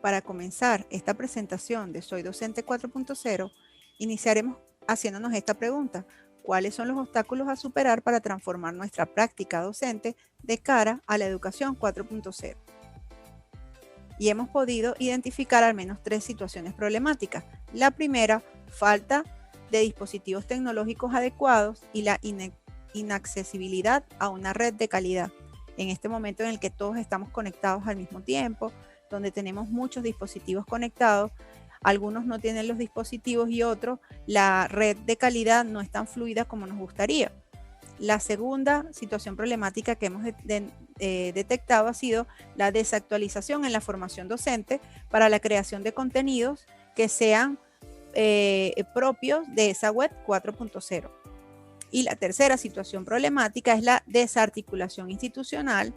Para comenzar esta presentación de Soy Docente 4.0, iniciaremos haciéndonos esta pregunta: ¿cuáles son los obstáculos a superar para transformar nuestra práctica docente de cara a la educación 4.0? Y hemos podido identificar al menos 3 situaciones problemáticas. La primera, falta de dispositivos tecnológicos adecuados y la inaccesibilidad a una red de calidad. En este momento en el que todos estamos conectados al mismo tiempo, donde tenemos muchos dispositivos conectados, algunos no tienen los dispositivos y otros, la red de calidad no es tan fluida como nos gustaría. La segunda situación problemática que hemos detectado ha sido la desactualización en la formación docente para la creación de contenidos que sean propios de esa web 4.0. Y la tercera situación problemática es la desarticulación institucional,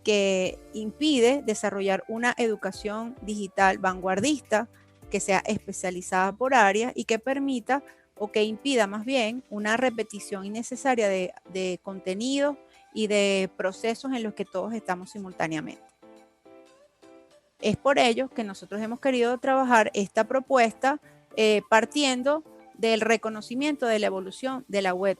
que impide desarrollar una educación digital vanguardista que sea especializada por área y que permita o que impida más bien una repetición innecesaria de contenidos y de procesos en los que todos estamos simultáneamente. Es por ello que nosotros hemos querido trabajar esta propuesta partiendo del reconocimiento de la evolución de la web.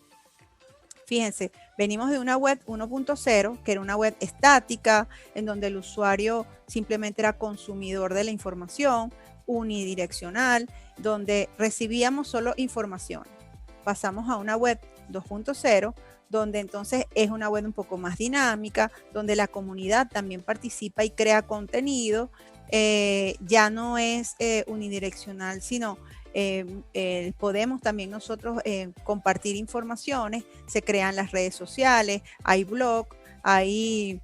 Fíjense, venimos de una web 1.0, que era una web estática, en donde el usuario simplemente era consumidor de la información, unidireccional, donde recibíamos solo información. Pasamos a una web 2.0, donde entonces es una web un poco más dinámica, donde la comunidad también participa y crea contenido. Ya no es unidireccional, sino podemos también nosotros compartir informaciones, se crean las redes sociales, hay blogs, hay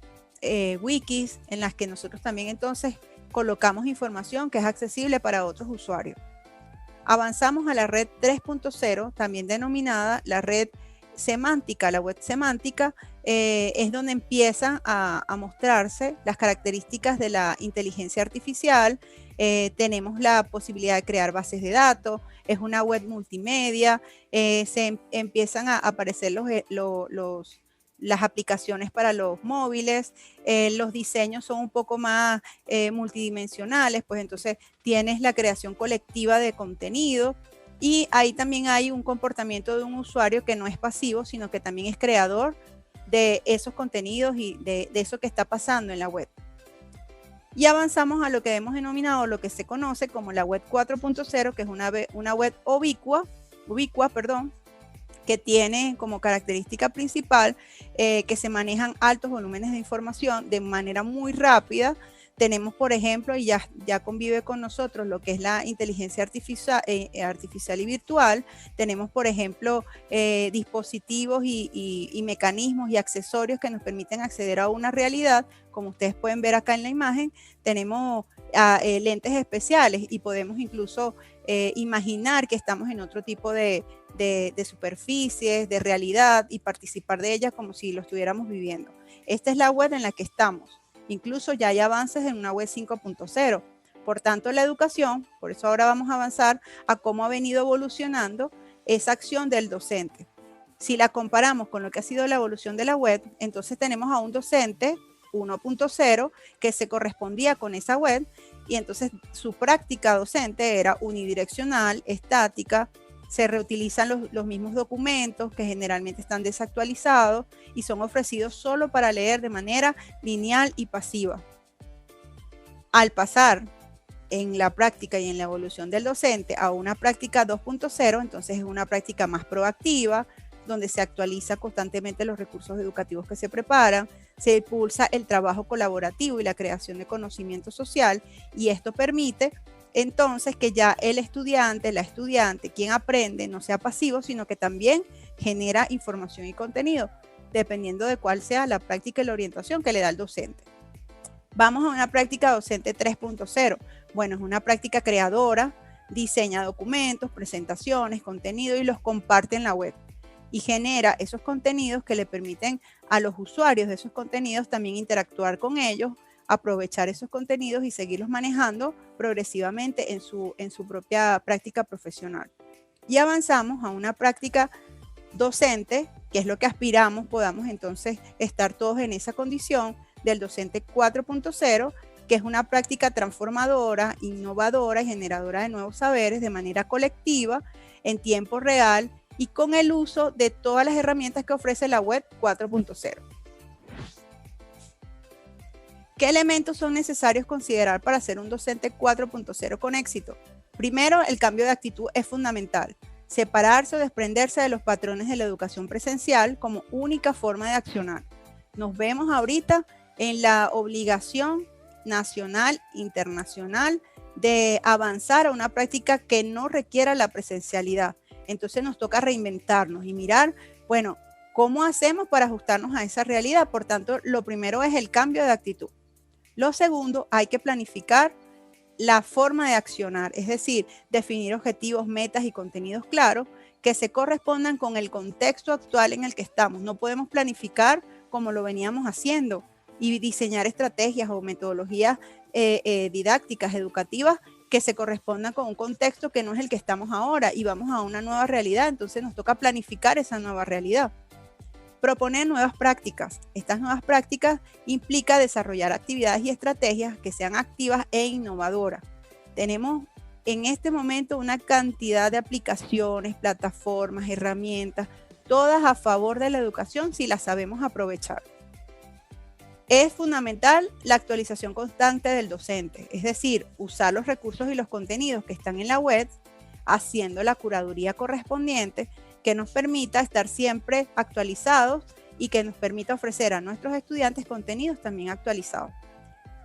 wikis en las que nosotros también entonces colocamos información que es accesible para otros usuarios. Avanzamos a la red 3.0, también denominada la red semántica. La web semántica es donde empiezan a mostrarse las características de la inteligencia artificial. Tenemos la posibilidad de crear bases de datos, es una web multimedia, se empiezan a aparecer las aplicaciones para los móviles, los diseños son un poco más multidimensionales, pues entonces tienes la creación colectiva de contenido. Y ahí también hay un comportamiento de un usuario que no es pasivo, sino que también es creador de esos contenidos y de eso que está pasando en la web. Y avanzamos a lo que hemos denominado, lo que se conoce como la web 4.0, que es una web ubicua, que tiene como característica principal que se manejan altos volúmenes de información de manera muy rápida. Tenemos, por ejemplo, y ya convive con nosotros lo que es la inteligencia artificial y virtual. Tenemos, por ejemplo, dispositivos y mecanismos y accesorios que nos permiten acceder a una realidad. Como ustedes pueden ver acá en la imagen, tenemos lentes especiales y podemos incluso imaginar que estamos en otro tipo de superficies, de realidad, y participar de ellas como si lo estuviéramos viviendo. Esta es la web en la que estamos. Incluso ya hay avances en una web 5.0. Por tanto, la educación, por eso ahora vamos a avanzar a cómo ha venido evolucionando esa acción del docente. Si la comparamos con lo que ha sido la evolución de la web, entonces tenemos a un docente 1.0 que se correspondía con esa web, y entonces su práctica docente era unidireccional, estática, se reutilizan los mismos documentos que generalmente están desactualizados y son ofrecidos solo para leer de manera lineal y pasiva. Al pasar en la práctica y en la evolución del docente a una práctica 2.0, entonces es una práctica más proactiva, donde se actualiza constantemente los recursos educativos que se preparan, se impulsa el trabajo colaborativo y la creación de conocimiento social, y esto permite entonces que ya el estudiante, la estudiante, quien aprende, no sea pasivo, sino que también genera información y contenido, dependiendo de cuál sea la práctica y la orientación que le da el docente. Vamos a una práctica docente 3.0. Bueno, es una práctica creadora, diseña documentos, presentaciones, contenido y los comparte en la web. Y genera esos contenidos que le permiten a los usuarios de esos contenidos también interactuar con ellos, aprovechar esos contenidos y seguirlos manejando progresivamente en su propia práctica profesional. Y avanzamos a una práctica docente, que es lo que aspiramos, podamos entonces estar todos en esa condición del docente 4.0, que es una práctica transformadora, innovadora y generadora de nuevos saberes de manera colectiva, en tiempo real y con el uso de todas las herramientas que ofrece la web 4.0. ¿Qué elementos son necesarios considerar para ser un docente 4.0 con éxito? Primero, el cambio de actitud es fundamental. Separarse o desprenderse de los patrones de la educación presencial como única forma de accionar. Nos vemos ahorita en la obligación nacional, internacional, de avanzar a una práctica que no requiera la presencialidad. Entonces nos toca reinventarnos y mirar, bueno, ¿cómo hacemos para ajustarnos a esa realidad? Por tanto, lo primero es el cambio de actitud. Lo segundo, hay que planificar la forma de accionar, es decir, definir objetivos, metas y contenidos claros que se correspondan con el contexto actual en el que estamos. No podemos planificar como lo veníamos haciendo y diseñar estrategias o metodologías didácticas, educativas, que se correspondan con un contexto que no es el que estamos ahora y vamos a una nueva realidad, entonces nos toca planificar esa nueva realidad. Proponer nuevas prácticas. Estas nuevas prácticas implica desarrollar actividades y estrategias que sean activas e innovadoras. Tenemos en este momento una cantidad de aplicaciones, plataformas, herramientas, todas a favor de la educación si las sabemos aprovechar. Es fundamental la actualización constante del docente, es decir, usar los recursos y los contenidos que están en la web, haciendo la curaduría correspondiente, que nos permita estar siempre actualizados y que nos permita ofrecer a nuestros estudiantes contenidos también actualizados.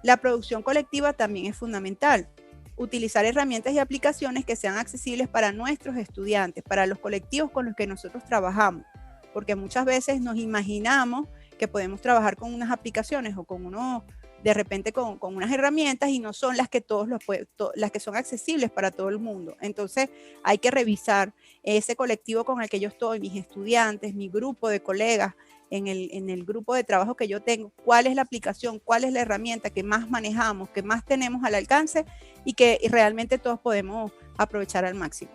La producción colectiva también es fundamental. Utilizar herramientas y aplicaciones que sean accesibles para nuestros estudiantes, para los colectivos con los que nosotros trabajamos, porque muchas veces nos imaginamos que podemos trabajar con unas aplicaciones o con de repente con unas herramientas y no son las que las que son accesibles para todo el mundo. Entonces hay que revisar ese colectivo con el que yo estoy, mis estudiantes, mi grupo de colegas, en el grupo de trabajo que yo tengo, cuál es la aplicación, cuál es la herramienta que más manejamos, que más tenemos al alcance y que realmente todos podemos aprovechar al máximo.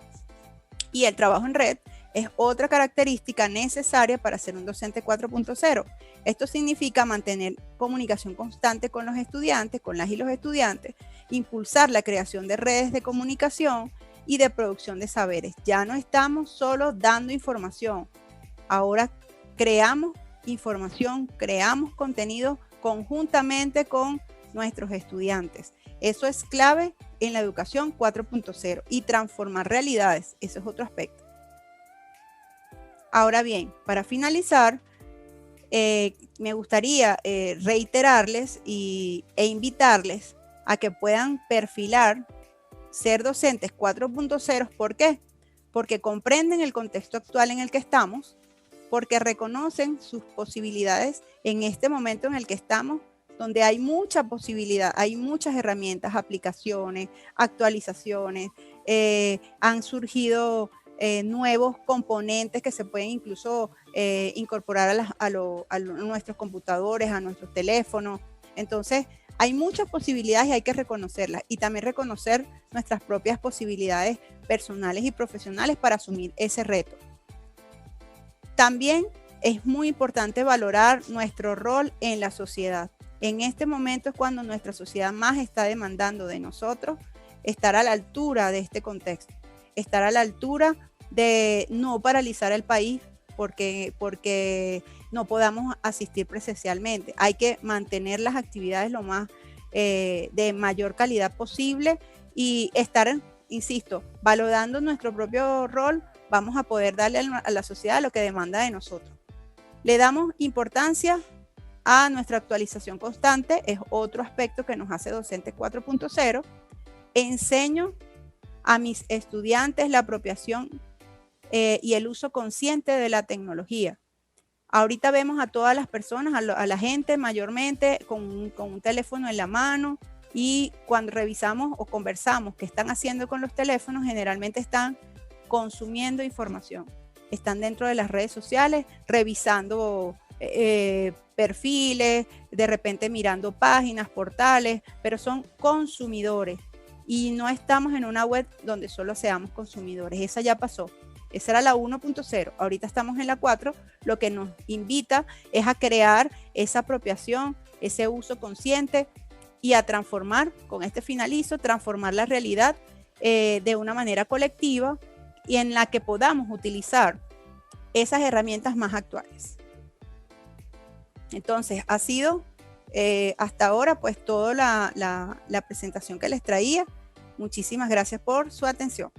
Y el trabajo en red es otra característica necesaria para ser un docente 4.0. Esto significa mantener comunicación constante con los estudiantes, con las y los estudiantes, impulsar la creación de redes de comunicación y de producción de saberes. Ya no estamos solo dando información, ahora creamos información, creamos contenido conjuntamente con nuestros estudiantes. Eso es clave en la educación 4.0 y transformar realidades, eso es otro aspecto. Ahora bien, para finalizar, me gustaría reiterarles e invitarles a que puedan perfilar ser docentes 4.0. ¿Por qué? Porque comprenden el contexto actual en el que estamos, porque reconocen sus posibilidades en este momento en el que estamos, donde hay mucha posibilidad, hay muchas herramientas, aplicaciones, actualizaciones, han surgido nuevos componentes que se pueden incluso incorporar a nuestros computadores, a nuestros teléfonos. Entonces, hay muchas posibilidades y hay que reconocerlas y también reconocer nuestras propias posibilidades personales y profesionales para asumir ese reto. También es muy importante valorar nuestro rol en la sociedad. En este momento es cuando nuestra sociedad más está demandando de nosotros estar a la altura de este contexto, estar a la altura de no paralizar el país porque no podamos asistir presencialmente. Hay que mantener las actividades lo más de mayor calidad posible y estar, insisto, valorando nuestro propio rol, vamos a poder darle a la sociedad lo que demanda de nosotros. Le damos importancia a nuestra actualización constante, es otro aspecto que nos hace docente 4.0. Enseño a mis estudiantes la apropiación y el uso consciente de la tecnología. Ahorita vemos a todas las personas, a la gente mayormente con un teléfono en la mano, y cuando revisamos o conversamos qué están haciendo con los teléfonos, generalmente están consumiendo información. Están dentro de las redes sociales, revisando perfiles, de repente mirando páginas, portales, pero son consumidores. Y no estamos en una web donde solo seamos consumidores. Esa ya pasó. Esa era la 1.0. Ahorita estamos en la 4. Lo que nos invita es a crear esa apropiación, ese uso consciente y a transformar, con este finalizo, transformar la realidad de una manera colectiva y en la que podamos utilizar esas herramientas más actuales. Entonces, ha sido hasta ahora pues toda la presentación que les traía. Muchísimas gracias por su atención.